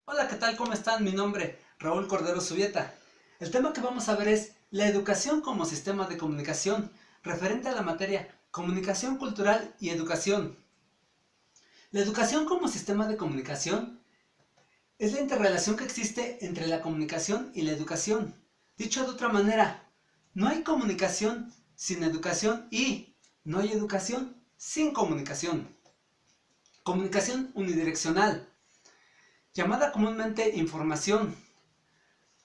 Hola, ¿qué tal? ¿Cómo están? Mi nombre, Raúl Cordero Subieta. El tema que vamos a ver es la educación como sistema de comunicación, referente a la materia comunicación cultural y educación. La educación como sistema de comunicación es la interrelación que existe entre la comunicación y la educación. Dicho de otra manera, no hay comunicación sin educación y no hay educación sin comunicación. Comunicación unidireccional, llamada comúnmente información,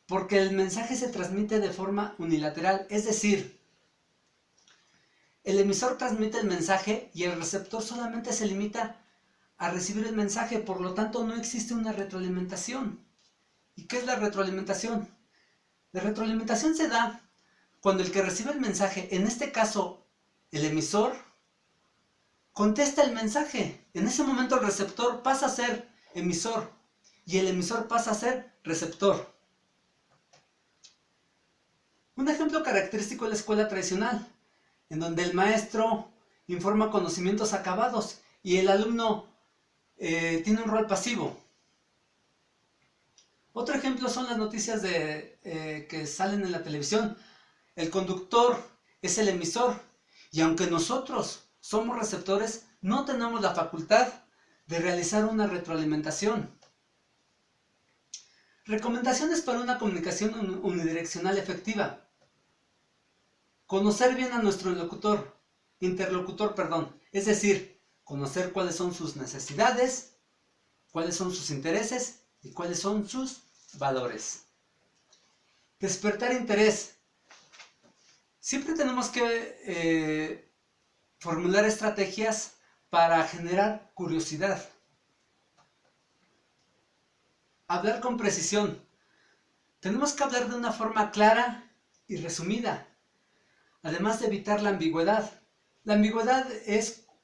porque el mensaje se transmite de forma unilateral, es decir, el emisor transmite el mensaje y el receptor solamente se limita a recibir el mensaje, por lo tanto no existe una retroalimentación. ¿Y qué es la retroalimentación? La retroalimentación se da cuando el que recibe el mensaje, en este caso el emisor, contesta el mensaje. En ese momento el receptor pasa a ser emisor y el emisor pasa a ser receptor. Un ejemplo característico es la escuela tradicional, en donde el maestro informa conocimientos acabados y el alumno tiene un rol pasivo. Otro ejemplo son las noticias que salen en la televisión. El conductor es el emisor y aunque nosotros somos receptores, no tenemos la facultad de realizar una retroalimentación. Recomendaciones para una comunicación unidireccional efectiva. Conocer bien a nuestro interlocutor, es decir, conocer cuáles son sus necesidades, cuáles son sus intereses y cuáles son sus valores. Despertar interés. Siempre tenemos que formular estrategias para generar curiosidad. Hablar con precisión. Tenemos que hablar de una forma clara y resumida, además de evitar la ambigüedad. La ambigüedad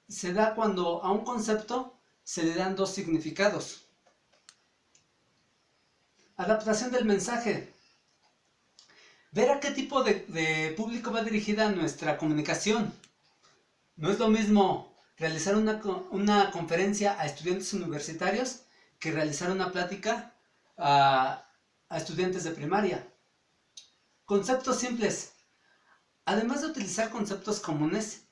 se da cuando a un concepto se le dan dos significados. Adaptación del mensaje. Ver a qué tipo de público va dirigida nuestra comunicación. No es lo mismo realizar una conferencia a estudiantes universitarios que realizar una plática a estudiantes de primaria. Conceptos simples. Además de utilizar conceptos comunes,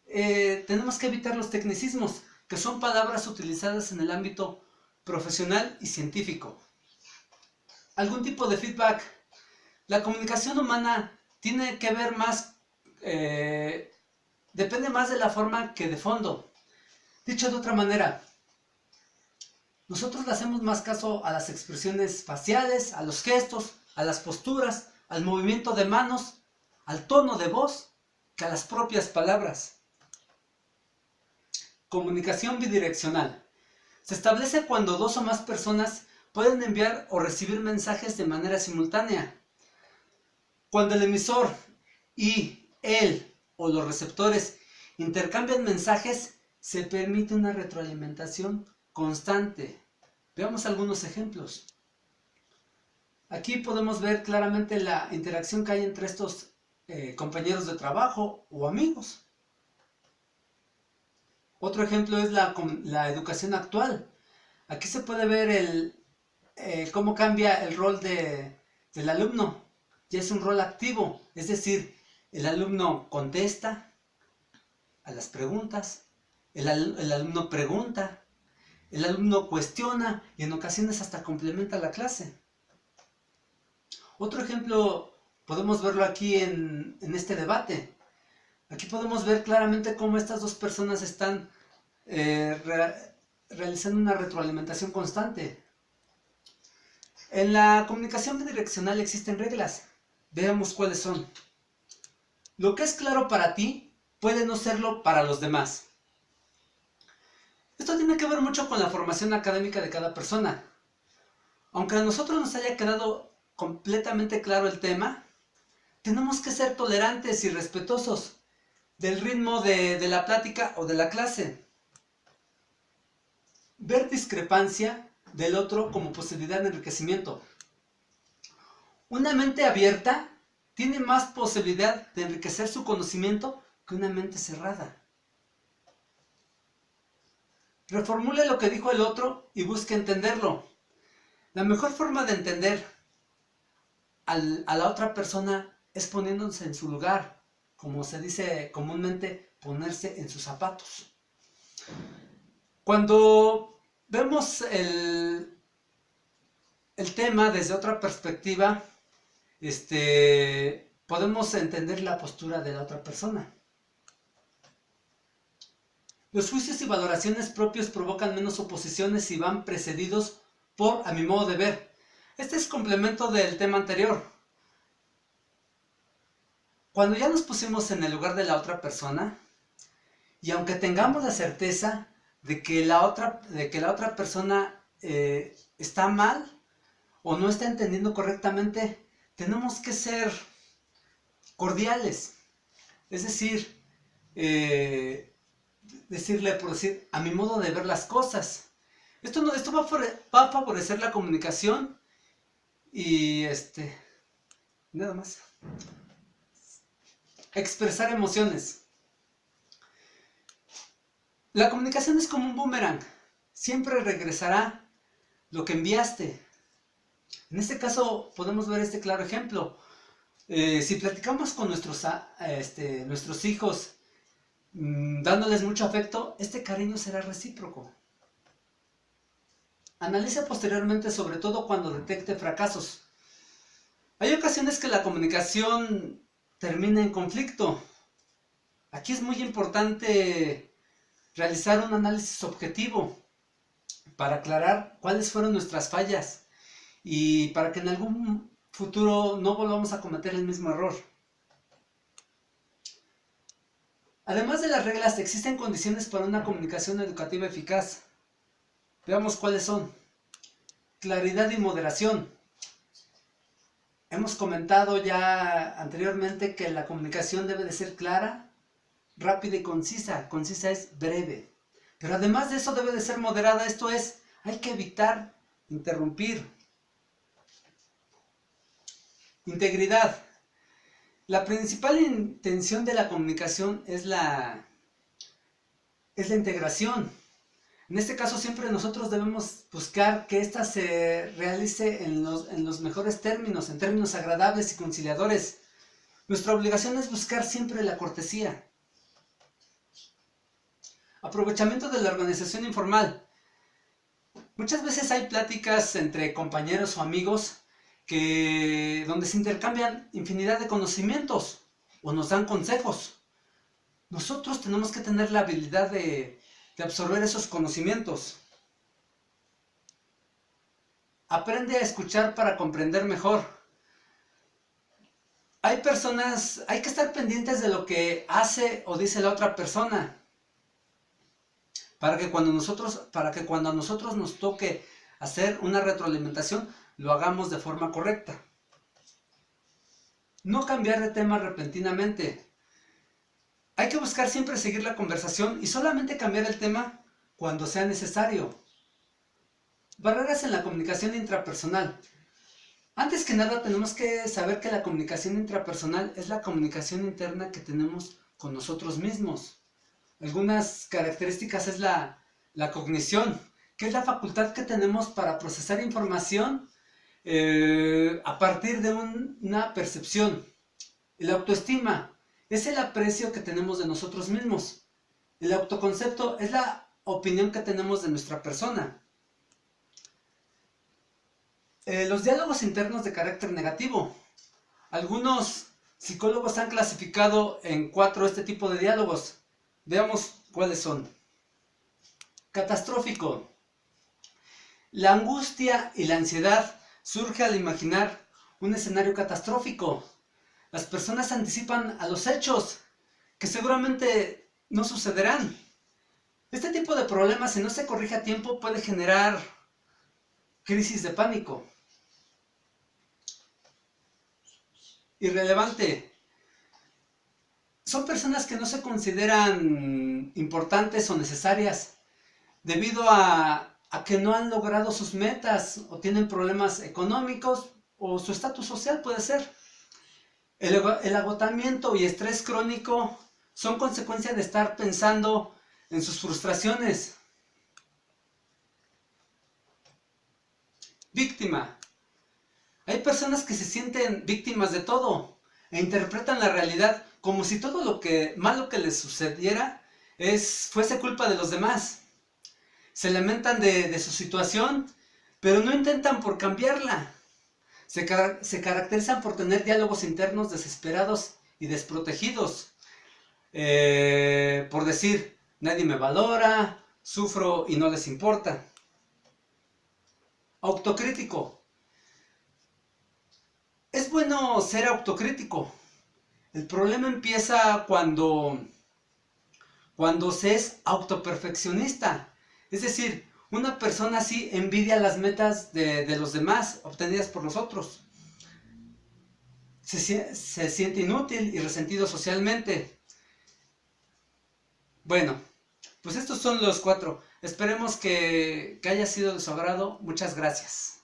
tenemos que evitar los tecnicismos, que son palabras utilizadas en el ámbito profesional y científico. Algún tipo de feedback. La comunicación humana tiene que ver más, depende más de la forma que de fondo. Dicho de otra manera, nosotros le hacemos más caso a las expresiones faciales, a los gestos, a las posturas, al movimiento de manos, al tono de voz, que a las propias palabras. Comunicación bidireccional. Se establece cuando dos o más personas pueden enviar o recibir mensajes de manera simultánea. Cuando el emisor y él o los receptores intercambian mensajes, se permite una retroalimentación constante. Veamos algunos ejemplos. Aquí podemos ver claramente la interacción que hay entre estos compañeros de trabajo o amigos. Otro ejemplo es la educación actual. Aquí se puede ver cómo cambia el rol del alumno. Ya es un rol activo, es decir, el alumno contesta a las preguntas, el alumno pregunta, el alumno cuestiona y en ocasiones hasta complementa la clase. Otro ejemplo podemos verlo aquí en este debate. Aquí podemos ver claramente cómo estas dos personas están realizando una retroalimentación constante. En la comunicación bidireccional existen reglas. Veamos cuáles son. Lo que es claro para ti puede no serlo para los demás. Esto tiene que ver mucho con la formación académica de cada persona. Aunque a nosotros nos haya quedado completamente claro el tema, tenemos que ser tolerantes y respetuosos del ritmo de la plática o de la clase. Ver discrepancia del otro como posibilidad de enriquecimiento. Una mente abierta tiene más posibilidad de enriquecer su conocimiento que una mente cerrada. Reformule lo que dijo el otro y busque entenderlo. La mejor forma de entender a la otra persona es poniéndose en su lugar, como se dice comúnmente, ponerse en sus zapatos. Cuando vemos el tema desde otra perspectiva, podemos entender la postura de la otra persona. Los juicios y valoraciones propios provocan menos oposiciones y van precedidos por, a mi modo de ver. Este es complemento del tema anterior. Cuando ya nos pusimos en el lugar de la otra persona, y aunque tengamos la certeza de que la otra persona está mal o no está entendiendo correctamente, tenemos que ser cordiales. Es decir, decirle, por decir, a mi modo de ver las cosas. Esto va a favorecer la comunicación y nada más. Expresar emociones. La comunicación es como un boomerang. Siempre regresará lo que enviaste. En este caso podemos ver este claro ejemplo. Si platicamos con nuestros hijos, dándoles mucho afecto, este cariño será recíproco. Analice posteriormente, sobre todo cuando detecte fracasos. Hay ocasiones que la comunicación termina en conflicto. Aquí es muy importante realizar un análisis objetivo para aclarar cuáles fueron nuestras fallas y para que en algún futuro no volvamos a cometer el mismo error. Además de las reglas, existen condiciones para una comunicación educativa eficaz. Veamos cuáles son. Claridad y moderación. Hemos comentado ya anteriormente que la comunicación debe de ser clara, rápida y concisa. Concisa es breve. Pero además de eso debe de ser moderada, esto es, hay que evitar interrumpir. Integridad. La principal intención de la comunicación es la integración. En este caso siempre nosotros debemos buscar que ésta se realice en los mejores términos, en términos agradables y conciliadores. Nuestra obligación es buscar siempre la cortesía. Aprovechamiento de la organización informal. Muchas veces hay pláticas entre compañeros o amigos donde se intercambian infinidad de conocimientos o nos dan consejos. Nosotros tenemos que tener la habilidad de absorber esos conocimientos. Aprende a escuchar para comprender mejor. Hay que estar pendientes de lo que hace o dice la otra persona. Para que cuando a nosotros nos toque hacer una retroalimentación, lo hagamos de forma correcta. No cambiar de tema repentinamente. Hay que buscar siempre seguir la conversación y solamente cambiar el tema cuando sea necesario. Barreras en la comunicación intrapersonal. Antes que nada tenemos que saber que la comunicación intrapersonal es la comunicación interna que tenemos con nosotros mismos. Algunas características es la cognición, que es la facultad que tenemos para procesar información a partir de una percepción. La autoestima es el aprecio que tenemos de nosotros mismos. El autoconcepto es la opinión que tenemos de nuestra persona. Los diálogos internos de carácter negativo. Algunos psicólogos han clasificado en 4 este tipo de diálogos. Veamos cuáles son. Catastrófico. La angustia y la ansiedad surge al imaginar un escenario catastrófico. Las personas anticipan a los hechos que seguramente no sucederán. Este tipo de problemas, si no se corrige a tiempo, puede generar crisis de pánico. Irrelevante. Son personas que no se consideran importantes o necesarias debido a que no han logrado sus metas o tienen problemas económicos o su estatus social puede ser. El agotamiento y estrés crónico son consecuencia de estar pensando en sus frustraciones. Víctima. Hay personas que se sienten víctimas de todo e interpretan la realidad como si todo lo malo que les sucediera fuese culpa de los demás. Se lamentan de su situación, pero no intentan por cambiarla. Se caracterizan por tener diálogos internos desesperados y desprotegidos. Por decir, nadie me valora, sufro y no les importa. Autocrítico. Es bueno ser autocrítico. El problema empieza cuando se es autoperfeccionista. Es decir, una persona así envidia las metas de los demás obtenidas por los otros. Se siente inútil y resentido socialmente. Bueno, pues estos son los 4. Esperemos que haya sido de su agrado. Muchas gracias.